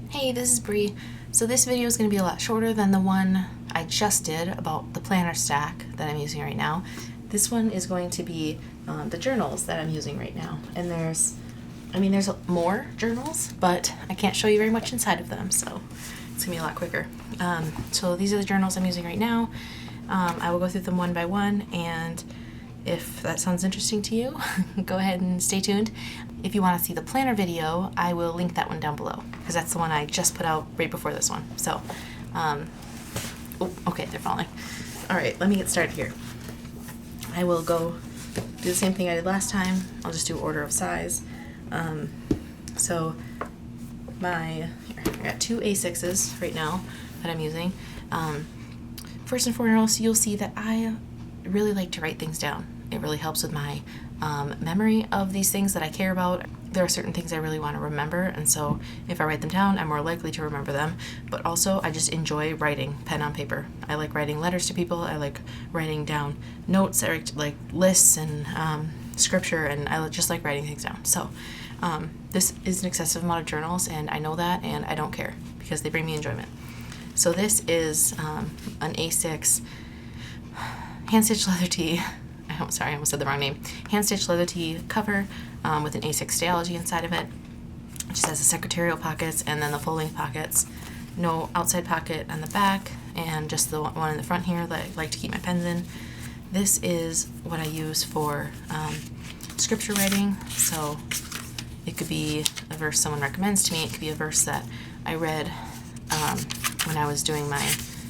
Hey, this is Bree. So this video is going to be a lot shorter than the one I just did about the planner stack that I'm using right now. This one is going to be the journals that I'm using right now. And there's more journals, but I can't show you very much inside of them, so it's going to be a lot quicker. So these are the journals I'm using right now. I will go through them one by one, and if that sounds interesting to you, go ahead and stay tuned. If you want to see the planner video, I will link that one down below, because that's the one I just put out right before this one. So, oh, okay, they're falling. All right, let me get started here. I will go do the same thing I did last time. I'll just do order of size. So I got two A6s right now that I'm using. First and foremost, you'll see that I really like to write things down. It really helps with my memory of these things that I care about. There are certain things I really want to remember, and so if I write them down, I'm more likely to remember them. But also, I just enjoy writing pen on paper. I like writing letters to people. I like writing down notes, like lists and scripture, and I just like writing things down. So this is an excessive amount of journals, and I know that, and I don't care because they bring me enjoyment. So this is an A6 hand-stitched leather tee. Sorry, I almost said the wrong name. Hand-stitched leather tee cover with an A6 stayology inside of it. It just has the secretarial pockets and then the full-length pockets. No outside pocket on the back, and just the one in the front here that I like to keep my pens in. This is what I use for scripture writing. So it could be a verse someone recommends to me. It could be a verse that I read when I was doing my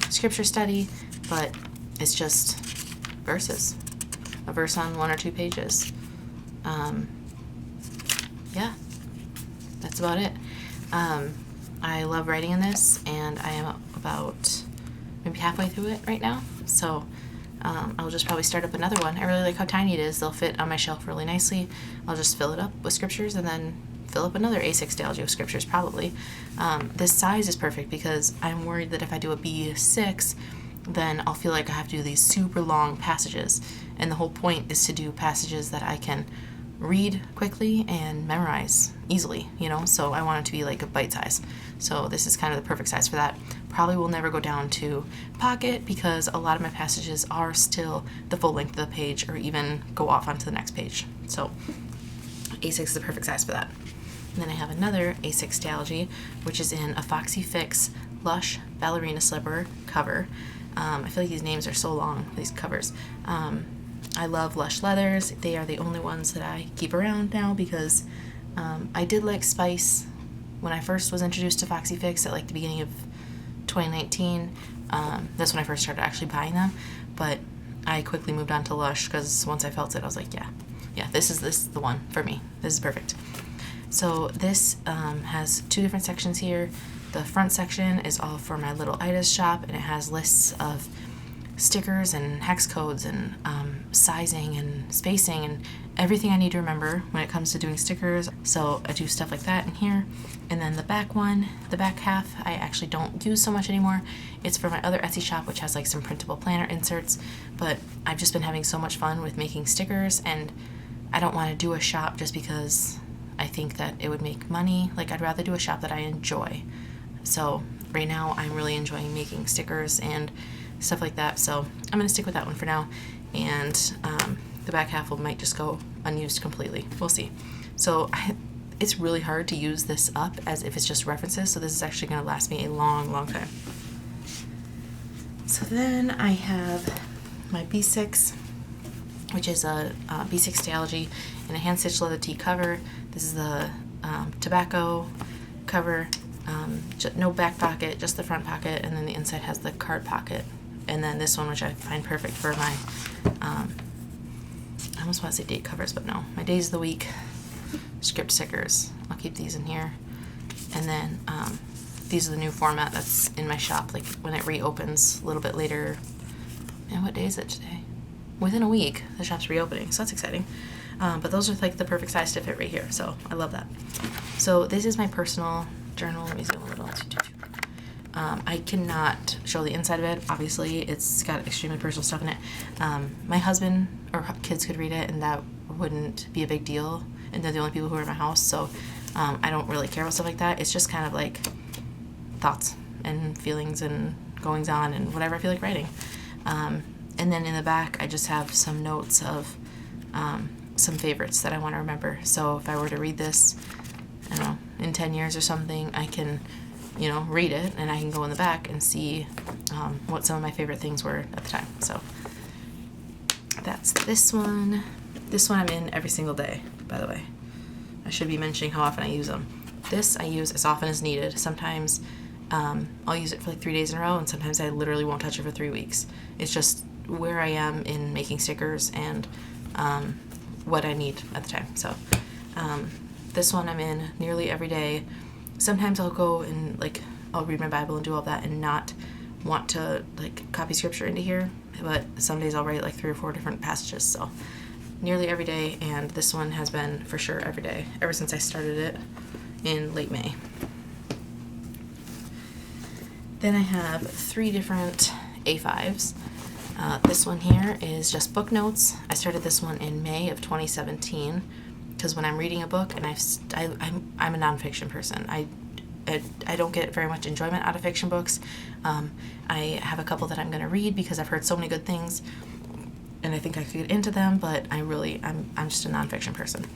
scripture study, but it's just verses. A verse on 1 or 2 pages. Yeah, that's about it. I love writing in this, and I am about maybe halfway through it right now, so I'll just probably start up another one. I really like how tiny it is. They'll fit on my shelf really nicely. I'll just fill it up with scriptures and then fill up another A6 stayology with scriptures probably. This size is perfect because I'm worried that if I do a B6, then I'll feel like I have to do these super long passages. And the whole point is to do passages that I can read quickly and memorize easily, so I want it to be like a bite size. So this is kind of the perfect size for that. Probably will never go down to pocket because a lot of my passages are still the full length of the page or even go off onto the next page. So A6 is the perfect size for that. And then I have another A6 stayology, which is in a Foxy Fix Lush Ballerina Slipper cover. I feel like these names are so long, these covers. I love Lush leathers. They are the only ones that I keep around now because I did like Spice when I first was introduced to Foxy Fix at like the beginning of 2019. That's when I first started actually buying them, but I quickly moved on to Lush because once I felt it, I was like, yeah, this is the one for me. This is perfect. So this has 2 different sections here. The front section is all for my little Ida's shop, and it has lists of stickers and hex codes and sizing and spacing and everything I need to remember when it comes to doing stickers. So I do stuff like that in here. And then the back half, I actually don't use so much anymore. It's for my other Etsy shop, which has like some printable planner inserts. But I've just been having so much fun with making stickers, and I don't want to do a shop just because I think that it would make money. Like, I'd rather do a shop that I enjoy. So right now I'm really enjoying making stickers and stuff like that, so I'm going to stick with that one for now, and the back half might just go unused completely. We'll see. So it's really hard to use this up as if it's just references, so this is actually going to last me a long time. So then I have my B6, which is a B6 stayology in a hand-stitched leather tee cover. This is the tobacco cover. No back pocket, just the front pocket, and then the inside has the card pocket. And then this one, which I find perfect for my, I almost want to say date covers, but no, my days of the week script stickers. I'll keep these in here. And then these are the new format that's in my shop, like when it reopens a little bit later. And what day is it today? Within a week, the shop's reopening, so that's exciting. But those are like the perfect size to fit right here, so I love that. So this is my personal journal. Let me zoom a little. I cannot show the inside of it. Obviously, it's got extremely personal stuff in it. My husband or kids could read it, and that wouldn't be a big deal. And they're the only people who are in my house, so I don't really care about stuff like that. It's just kind of like thoughts and feelings and goings on and whatever I feel like writing. And then in the back, I just have some notes of some favorites that I want to remember. So if I were to read this, I don't know, in 10 years or something, I can, you know, read it and I can go in the back and see what some of my favorite things were at the time. So that's this one. This one I'm in every single day, by the way. I should be mentioning how often I use them. This I use as often as needed. Sometimes I'll use it for like 3 days in a row, and sometimes I literally won't touch it for 3 weeks. It's just where I am in making stickers and what I need at the time. So this one I'm in nearly every day. Sometimes I'll go and like I'll read my Bible and do all that and not want to like copy scripture into here, but some days I'll write like 3 or 4 different passages. So nearly every day, and this one has been for sure every day ever since I started it in late May. Then I have 3 different A5s. This one here is just book notes. I started this one in May of 2017 because when I'm reading a book, and I'm a nonfiction person, I don't get very much enjoyment out of fiction books. I have a couple that I'm going to read because I've heard so many good things, and I think I could get into them, but I'm just a nonfiction person.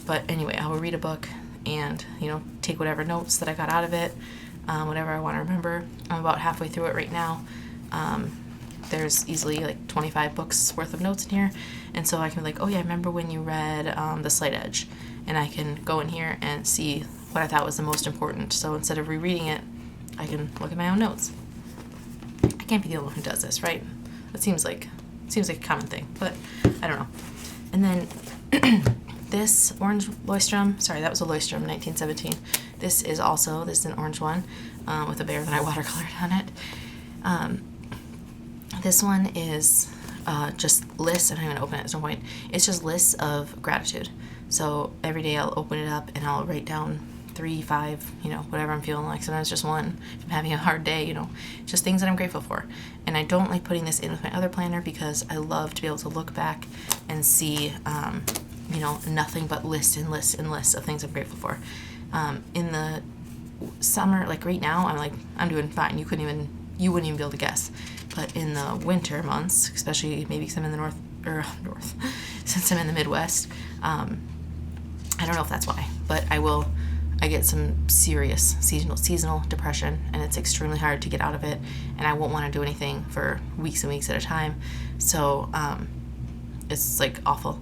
But anyway, I will read a book and, you know, take whatever notes that I got out of it, whatever I want to remember. I'm about halfway through it right now. There's easily like 25 books worth of notes in here, and so I can be like, oh yeah, I remember when you read The Slight Edge, and I can go in here and see what I thought was the most important. So instead of rereading it, I can look at my own notes. I can't be the only one who does this, right? It seems like a common thing, but I don't know. And then this orange Leuchtturm, sorry, that was a Leuchtturm 1917. This is an orange one with a bear that I watercolored on it. This one is just lists, and I'm going to open it at some point. It's just lists of gratitude. So every day I'll open it up and I'll write down 3, 5, you know, whatever I'm feeling like. Sometimes just 1 if I'm having a hard day, you know, just things that I'm grateful for. And I don't like putting this in with my other planner because I love to be able to look back and see, you know, nothing but lists and lists and lists of things I'm grateful for. In the summer, like right now, I'm doing fine. You wouldn't even be able to guess. But in the winter months, especially maybe because I'm in the north, since I'm in the Midwest, I don't know if that's why, but I get some serious seasonal depression, and it's extremely hard to get out of it, and I won't want to do anything for weeks and weeks at a time. So it's like awful.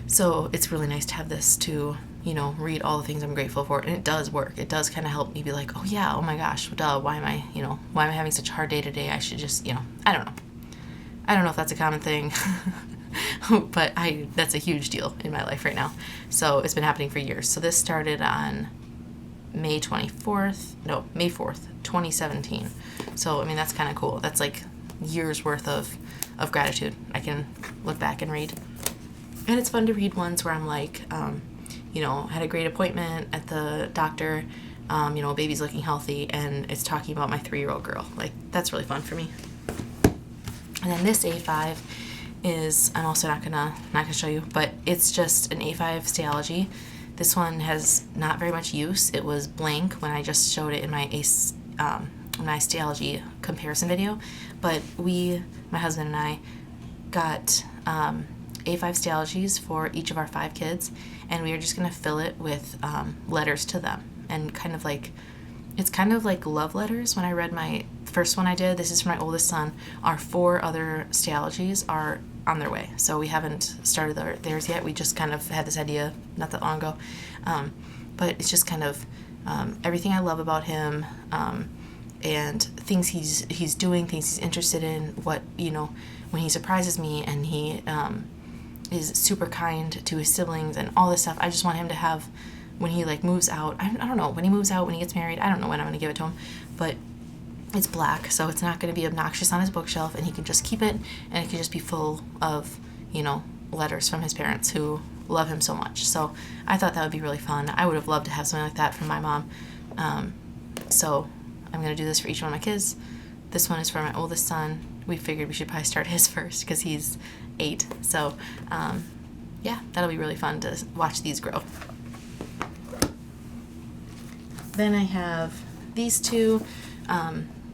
So it's really nice to have this to, you know, read all the things I'm grateful for, and it does work. It does kind of help me be like, oh yeah, oh my gosh, duh, why am I having such a hard day today? I should just, you know, I don't know if that's a common thing, but that's a huge deal in my life right now. So it's been happening for years. So this started on May 4th, 2017. So, I mean, that's kind of cool. That's like years worth of gratitude I can look back and read. And it's fun to read ones where I'm like, you know, had a great appointment at the doctor, you know, baby's looking healthy, and it's talking about my 3-year-old girl. Like, that's really fun for me. And then this A5 is, I'm also not gonna show you, but it's just an A5 Stayology. This one has not very much use. It was blank when I just showed it in my Stayology comparison video, but my husband and I, got A5 Stayologies for each of our 5 kids, and we are just gonna fill it with letters to them, and it's kind of like love letters. When I read my first one I did, this is for my oldest son, our 4 other Stayologies are on their way. So we haven't started theirs yet. We just kind of had this idea not that long ago. But it's just kind of everything I love about him, and things he's doing, things he's interested in, what, you know, when he surprises me and he is super kind to his siblings and all this stuff. I just want him to have, when he like moves out, I don't know, when he moves out, when he gets married, I don't know when I'm going to give it to him, but it's black, so it's not going to be obnoxious on his bookshelf, and he can just keep it, and it can just be full of, you know, letters from his parents who love him so much. So I thought that would be really fun. I would have loved to have something like that from my mom. So I'm going to do this for each one of my kids. This one is for my oldest son. We figured we should probably start his first because he's 8. So yeah, that'll be really fun to watch these grow. Then I have these two,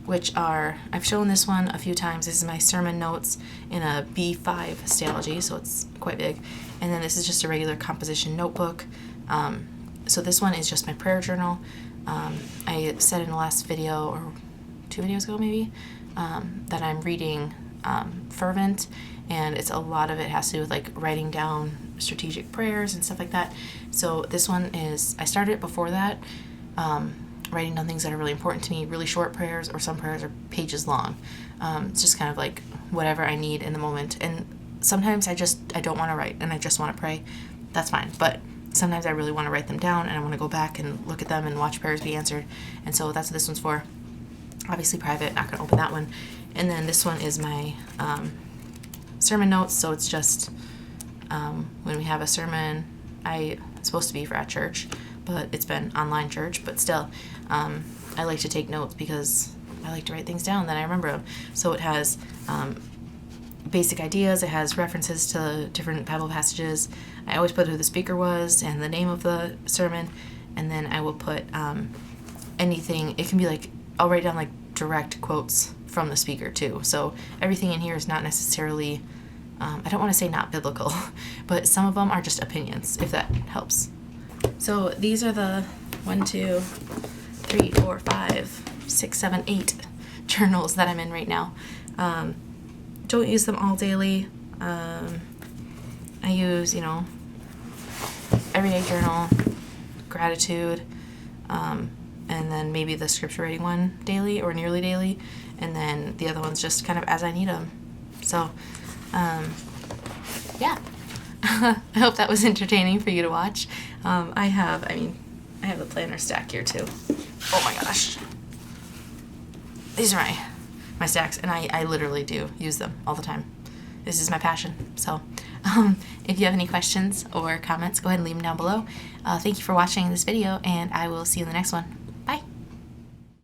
which are, I've shown this one a few times. This is my sermon notes in a B5 stalogy, so it's quite big. And then this is just a regular composition notebook. So this one is just my prayer journal. I said in the last video, or 2 videos ago maybe, that I'm reading Fervent, and it's a lot of it has to do with like writing down strategic prayers and stuff like that. So this one is, I started it before that, writing down things that are really important to me, really short prayers, or some prayers are pages long. It's just kind of like whatever I need in the moment. And sometimes I don't want to write and I just want to pray. That's fine. But sometimes I really want to write them down and I want to go back and look at them and watch prayers be answered. And so that's what this one's for. Obviously private, not going to open that one. And then this one is my sermon notes. So it's just when we have a sermon, it's supposed to be for at church, but it's been online church. But still, I like to take notes because I like to write things down, then I remember them. So it has basic ideas. It has references to different Bible passages. I always put who the speaker was and the name of the sermon, and then I will put anything. It can be like, I'll write down like direct quotes from the speaker too. So everything in here is not necessarily, I don't want to say not biblical, but some of them are just opinions, if that helps. So these are the 1, 2, 3, 4, 5, 6, 7, 8 journals that I'm in right now. Don't use them all daily. I use, everyday journal, gratitude, and then maybe the scripture reading one daily or nearly daily, and then the other one's just kind of as I need them. So, yeah. I hope that was entertaining for you to watch. I have the planner stack here too. Oh my gosh. These are my stacks, and I literally do use them all the time. This is my passion. So if you have any questions or comments, go ahead and leave them down below. Thank you for watching this video, and I will see you in the next one.